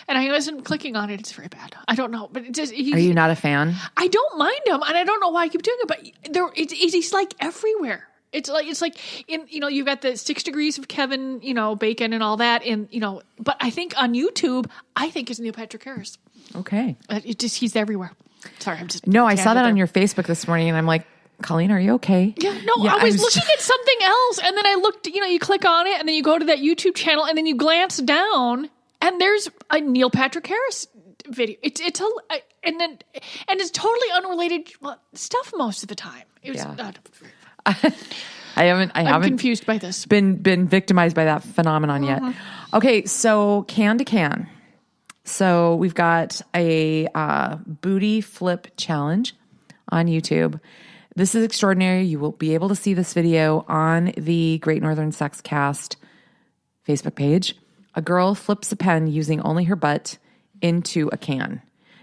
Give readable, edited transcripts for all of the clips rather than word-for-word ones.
and I wasn't clicking on it. It's very bad. I don't know, but it just, Are you not a fan? I don't mind him, and I don't know why I keep doing it, but he's like everywhere. It's like in, you've got the 6 Degrees of Kevin, Bacon and all that. And, but I think on YouTube, I think it's Neil Patrick Harris. Okay. He's everywhere. Sorry. No, I saw that on your Facebook this morning and I'm like, Colleen, are you okay? Yeah, no, I was looking at something else. And then I looked, you click on it and then you go to that YouTube channel and then you glance down and there's a Neil Patrick Harris video. And it's totally unrelated stuff most of the time. It was, I haven't confused by this. Been victimized by that phenomenon yet. Okay, so can to can. So we've got a booty flip challenge on YouTube. This is extraordinary. You will be able to see this video on the Great Northern Sex Cast Facebook page. A girl flips a pen using only her butt into a can.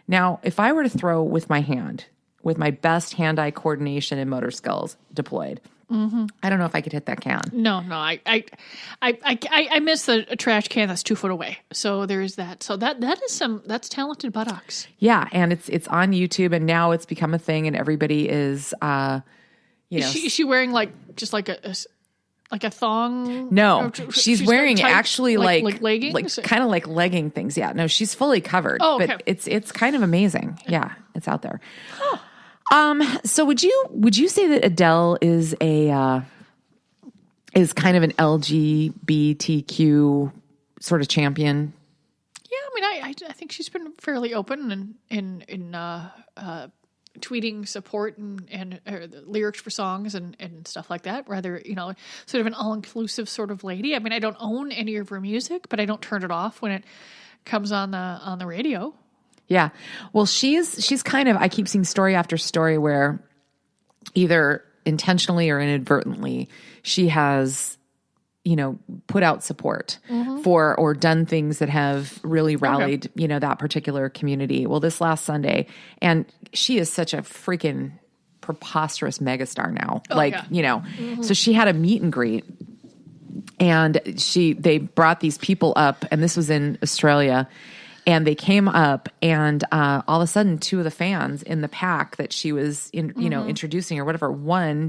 Now, if I were to throw with my hand, with my best hand-eye coordination and motor skills deployed, I don't know if I could hit that can. No, I miss a trash can that's 2 foot away. So there's that. So that's talented buttocks. Yeah, and it's on YouTube, and now it's become a thing, and everybody is, Is she wearing just like a thong? No, she's wearing tight, actually like leggings, kind of like legging things. Yeah, no, she's fully covered. Oh, okay. But it's kind of amazing. Yeah, it's out there. Oh. So would you say that Adele is kind of an LGBTQ sort of champion? Yeah, I mean, I think she's been fairly open in tweeting support and lyrics for songs and stuff like that. Rather, sort of an all-inclusive sort of lady. I mean, I don't own any of her music, but I don't turn it off when it comes on the radio. Yeah. Well, she's kind of, I keep seeing story after story where either intentionally or inadvertently she has, put out support for or done things that have really rallied, that particular community. Well, this last Sunday, and she is such a freaking preposterous megastar now. So she had a meet and greet and they brought these people up, and this was in Australia. And they came up, and all of a sudden, 2 of the fans in the pack that she was, introducing or whatever,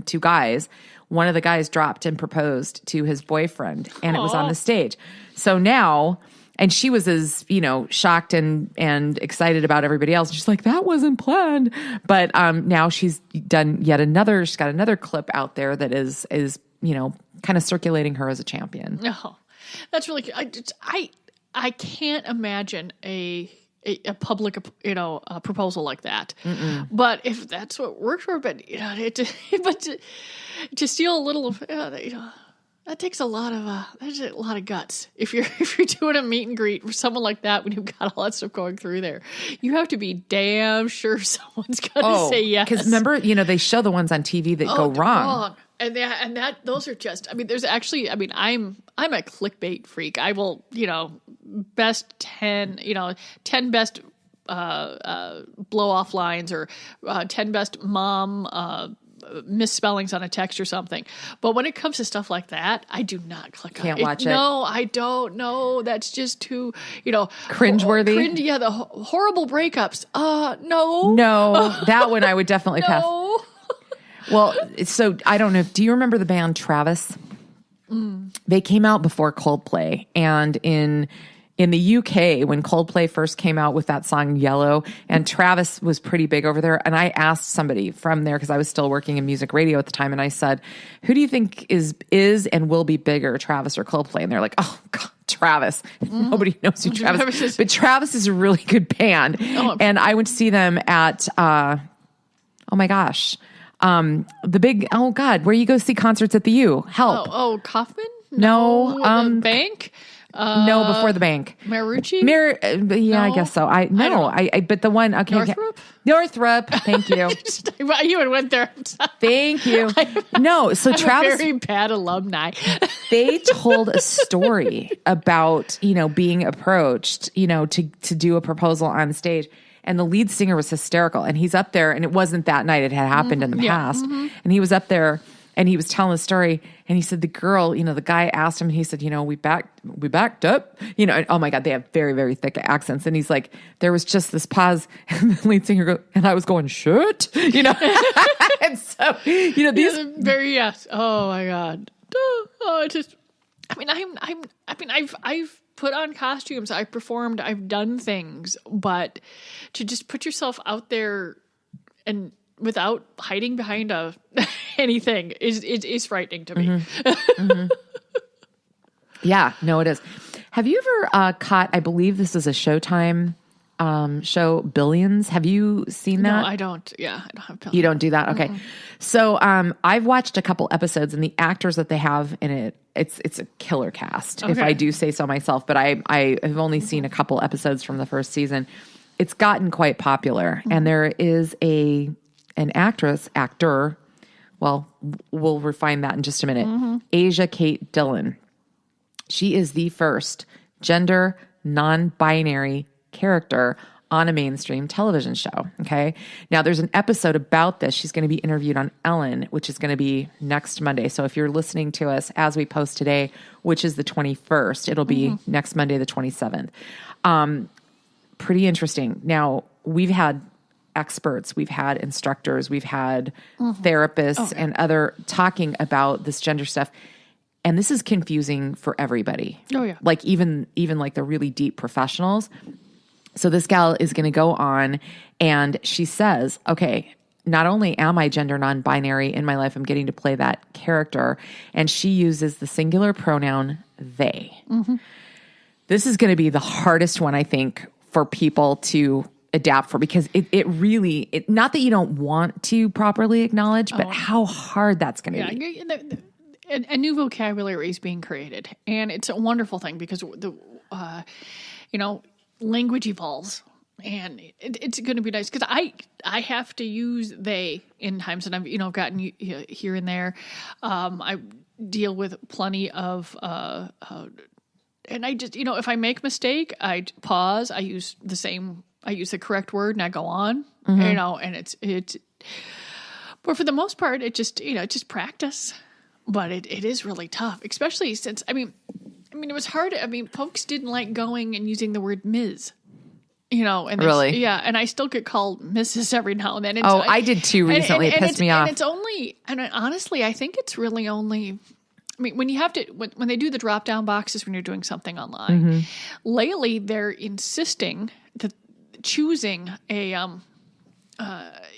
2 guys. One of the guys dropped and proposed to his boyfriend, and it was on the stage. So now, and she was as shocked and excited about everybody else. She's like, that wasn't planned. But now she's done she's got another clip out there that is kind of circulating her as a champion. Oh, that's really good. I can't imagine a public, a proposal like that. But if that's what works for, but to steal a little of, that takes a lot of guts. If you're doing a meet and greet for someone like that, when you've got all that stuff going through there, you have to be damn sure someone's going to say yes. Because remember, they show the ones on TV that go wrong. And those are just, there's actually, I'm a clickbait freak. I will, best 10 best blow off lines or 10 best mom misspellings on a text or something. But when it comes to stuff like that, I do not click on it. Can't watch it. No, I don't know. That's just too, cringeworthy. The horrible breakups. No. No, that one I would definitely pass. Well, so I don't know. Do you remember the band Travis? They came out before Coldplay, and in the UK, when Coldplay first came out with that song Yellow, and Travis was pretty big over there, and I asked somebody from there, because I was still working in music radio at the time, and I said, who do you think is and will be bigger, Travis or Coldplay? And they're like, oh, God, Travis. Nobody knows who Travis is. But Travis is a really good band. And I went to see them at, oh my gosh, the big, oh God, where you go see concerts at the U. Help. Oh, Kaufman? No. The Bank? No, before the Bank. Marucci? No. I guess so. But the one, okay. Northrop. Thank you. You had went there. Thank you. No, so I'm Travis. a very bad alumni. They told a story about, being approached, to do a proposal on stage. And the lead singer was hysterical. And he's up there, and it wasn't that night. It had happened in the past. And he was up there And he was telling the story, and he said the girl, the guy asked him, and he said, we backed up, and, oh my God, they have very, very thick accents. And he's like, there was just this pause, and the lead singer goes, and I was going, shit, And so, these very, yes. Oh my God. Oh, it just, I've put on costumes, I've performed, I've done things, but to just put yourself out there and without hiding behind anything is frightening to me. Mm-hmm. Yeah, no, it is. Have you ever caught, I believe this is a Showtime show, Billions? Have you seen that? No, I don't. Yeah, I don't have Billions. You don't do that? Okay. Mm-hmm. So I've watched a couple episodes, and the actors that they have in it, it's a killer cast, if I do say so myself, but I have only seen a couple episodes from the first season. It's gotten quite popular, and there is an actor, well, we'll refine that in just a minute, Asia Kate Dillon. She is the first gender non-binary character on a mainstream television show. Okay. Now there's an episode about this. She's going to be interviewed on Ellen, which is going to be next Monday. So if you're listening to us as we post today, which is the 21st, it'll be next Monday, the 27th. Pretty interesting. Now we've had experts, we've had instructors, we've had therapists and other talking about this gender stuff. And this is confusing for everybody. Oh yeah. Like even like the really deep professionals. So this gal is going to go on, and she says, okay, not only am I gender non-binary in my life, I'm getting to play that character. And she uses the singular pronoun they. This is going to be the hardest one, I think, for people to adapt for, because it really, not that you don't want to properly acknowledge, but how hard that's going to be. A new vocabulary is being created, and it's a wonderful thing because language evolves, and it's going to be nice because I have to use they in times, and I've gotten here and there. I deal with plenty of and I just if I make a mistake, I pause. I use the correct word, and I go on. And it's but for the most part, it just it's just practice. But it is really tough, especially since it was hard. Folks didn't like going and using the word Ms. And really, yeah, and I still get called Mrs. every now and then. And I did too recently. It pissed me off. And it's only, and honestly, I think it's really only. When you have to, when they do the drop down boxes when you're doing something online, lately they're insisting that choosing a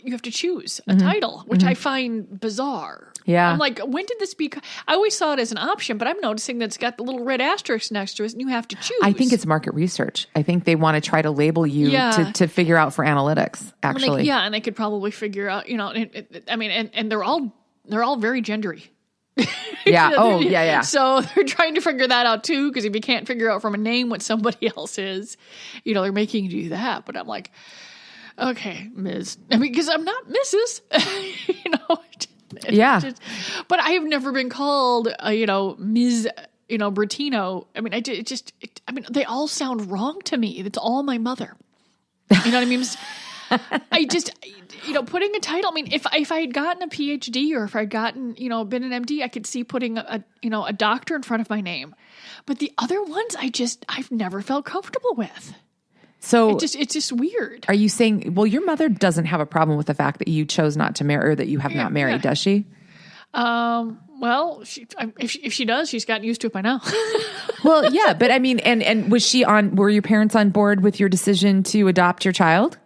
you have to choose a title, which I find bizarre. Yeah. I'm like, when did this I always saw it as an option, but I'm noticing that it's got the little red asterisk next to it, and you have to choose. I think it's market research. I think they want to try to label you to figure out for analytics, actually. And they could probably figure out, and they're all very gendery. Yeah. Yeah. So they're trying to figure that out too, because if you can't figure out from a name what somebody else is, they're making you do that. But I'm like, okay, Ms. Because I'm not Mrs. But I have never been called, Ms. Bertino. They all sound wrong to me. It's all my mother. You know what I mean? I just, putting a title. If I had gotten a PhD or if I'd gotten, been an MD, I could see putting a doctor in front of my name. But the other ones, I've never felt comfortable with. So it's just weird. Are you saying, well, your mother doesn't have a problem with the fact that you chose not to marry, or that you have not married, does she? Well, if she does, she's gotten used to it by now. Well, yeah, but and was were your parents on board with your decision to adopt your child?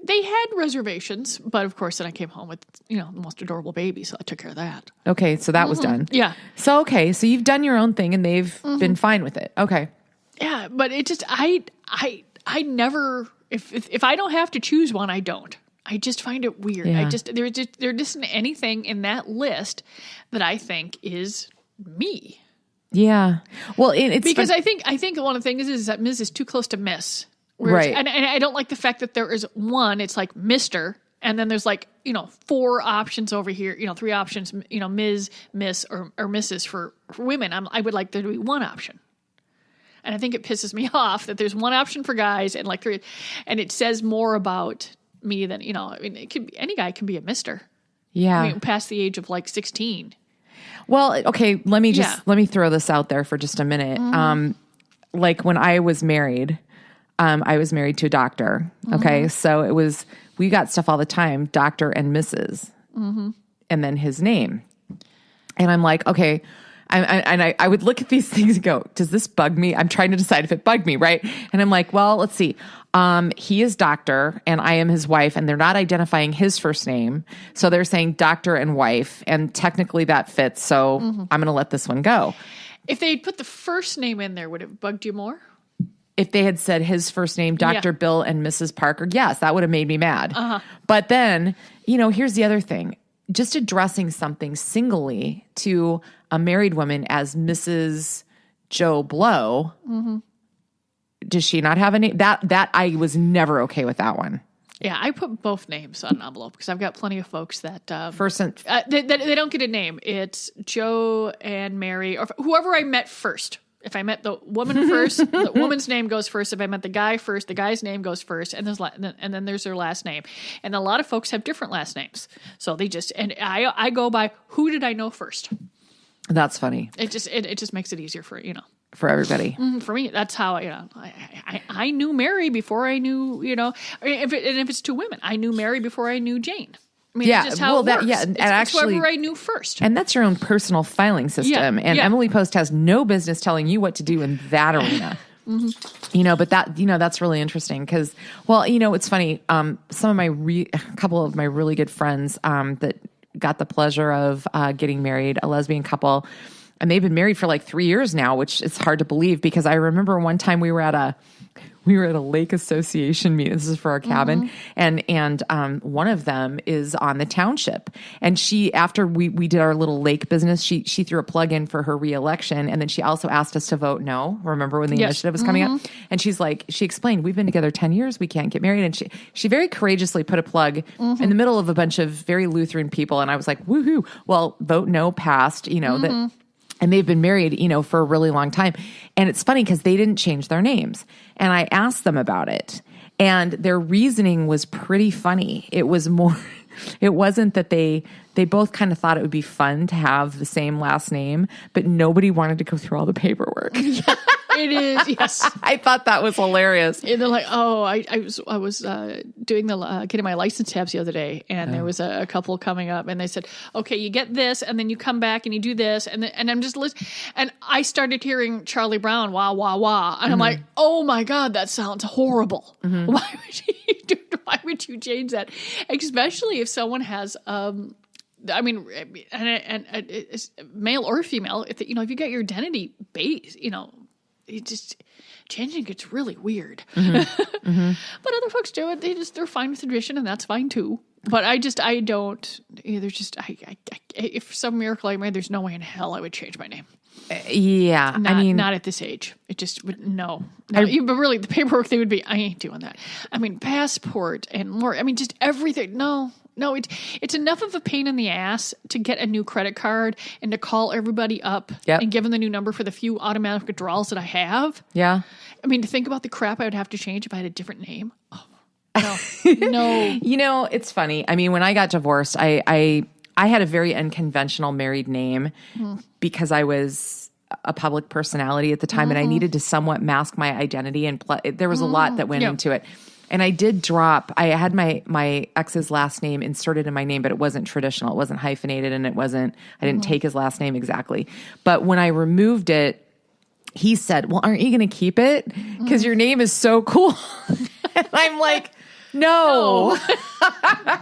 They had reservations, but of course then I came home with, the most adorable baby, so I took care of that. Okay, so that was done. Yeah. So, so you've done your own thing, and they've been fine with it. Okay. Yeah, but it just, I never, if I don't have to choose one, I don't. I just find it weird. Yeah. There isn't anything in that list that I think is me. Yeah. Well, it's because I think one of the things is that Ms. is too close to Miss. Right. And I don't like the fact that there is one, it's like Mr., and then there's 4 options over here, 3 options, Ms., Miss, or Mrs. for women. I would like there to be one option. And I think it pisses me off that there's one option for guys and 3, and it says more about me than, it could be, any guy can be a Mr. Yeah. I mean, past the age of like 16. Well, okay, let me throw this out there for just a minute. Like when I was married to a doctor. Okay. So we got stuff all the time, Dr. and Mrs. And then his name. And I'm like, okay. I would look at these things and go, does this bug me? I'm trying to decide if it bugged me, right? And I'm like, well, let's see. He is doctor and I am his wife, and they're not identifying his first name. So they're saying doctor and wife, and technically that fits. So I'm going to let this one go. If they had put the first name in there, would it have bugged you more? If they had said his first name, Dr. Bill and Mrs. Parker, yes, that would have made me mad. But then, here's the other thing. Just addressing something singly to a married woman as Mrs. Joe Blow, does she not have a name? That I was never okay with that one. Yeah, I put both names on an envelope because I've got plenty of folks that they don't get a name. It's Joe and Mary or whoever I met first. If I met the woman first, the woman's name goes first. If I met the guy first, the guy's name goes first, and then there's their last name. And a lot of folks have different last names, so and I go by who did I know first. That's funny. It just makes it easier for for everybody. For me, that's how I knew Mary before I knew if it's two women, I knew Mary before I knew Jane. I mean, that's just how it works. And it's whoever I knew first. And that's your own personal filing system. And Emily Post has no business telling you what to do in that arena. But that's really interesting because, it's funny. Some of a couple of my really good friends that got the pleasure of getting married, a lesbian couple, and they've been married for like 3 years now, which is hard to believe because I remember one time we were at a lake association meeting. This is for our cabin. And one of them is on the township. And she, after we did our little lake business, she threw a plug in for her reelection. And then she also asked us to vote no. Remember when the initiative was coming up? And she explained, we've been together 10 years. We can't get married. And she very courageously put a plug in the middle of a bunch of very Lutheran people. And I was like, woohoo. Well, vote no passed, that. And they've been married, for a really long time. And it's funny because they didn't change their names. And I asked them about it. And their reasoning was pretty funny. It wasn't that they both kind of thought it would be fun to have the same last name, but nobody wanted to go through all the paperwork. It is, yes. I thought that was hilarious. And they're like, oh, I was doing getting my license tabs the other day, and there was a couple coming up, and they said, okay, you get this, and then you come back and you do this, and I'm just listening, and I started hearing Charlie Brown, wah, wah, wah, and I'm like, oh my God, that sounds horrible. Why would you change that? Especially if someone has, and it's male or female, if you get your identity base, it just changing gets really weird. But other folks do it. They're fine with tradition, and that's fine too. But I don't. If for some miracle I made, there's no way in hell I would change my name. Not at this age. It just would no. But really, the paperwork thing would be. I ain't doing that. Passport and more. Just everything. No, it's enough of a pain in the ass to get a new credit card and to call everybody up and give them the new number for the few automatic withdrawals that I have. Yeah. To think about the crap I would have to change if I had a different name. Oh, no. It's funny. When I got divorced, I had a very unconventional married name because I was a public personality at the time and I needed to somewhat mask my identity. And there was a lot that went into it. And I did I had my ex's last name inserted in my name, but it wasn't traditional. It wasn't hyphenated and I didn't take his last name exactly. But when I removed it, he said, well, aren't you going to keep it? Because your name is so cool. And I'm like, no.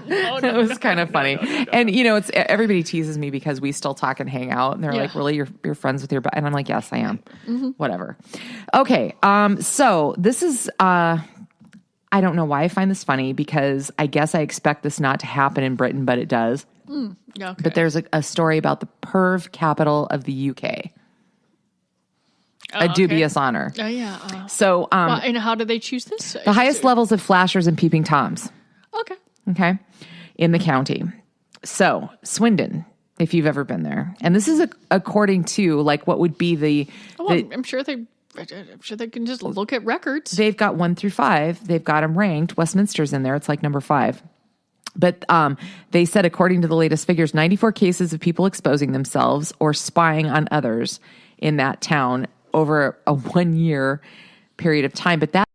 It was kind of funny. No. And it's everybody teases me because we still talk and hang out. And they're like, really, you're friends with and I'm like, yes, I am. Whatever. Okay. So this is, I don't know why I find this funny because I guess I expect this not to happen in Britain, but it does. Okay. But there's a story about the perv capital of the UK. A dubious honor. Oh, yeah. So, and how do they choose this? The highest levels of flashers and peeping Toms. Okay. In the county. So, Swindon, if you've ever been there. And this is according to what would be I'm sure they can just look at records. They've got 1 through 5. They've got them ranked. Westminster's in there. It's number 5. But they said, according to the latest figures, 94 cases of people exposing themselves or spying on others in that town over a 1 year period of time. But that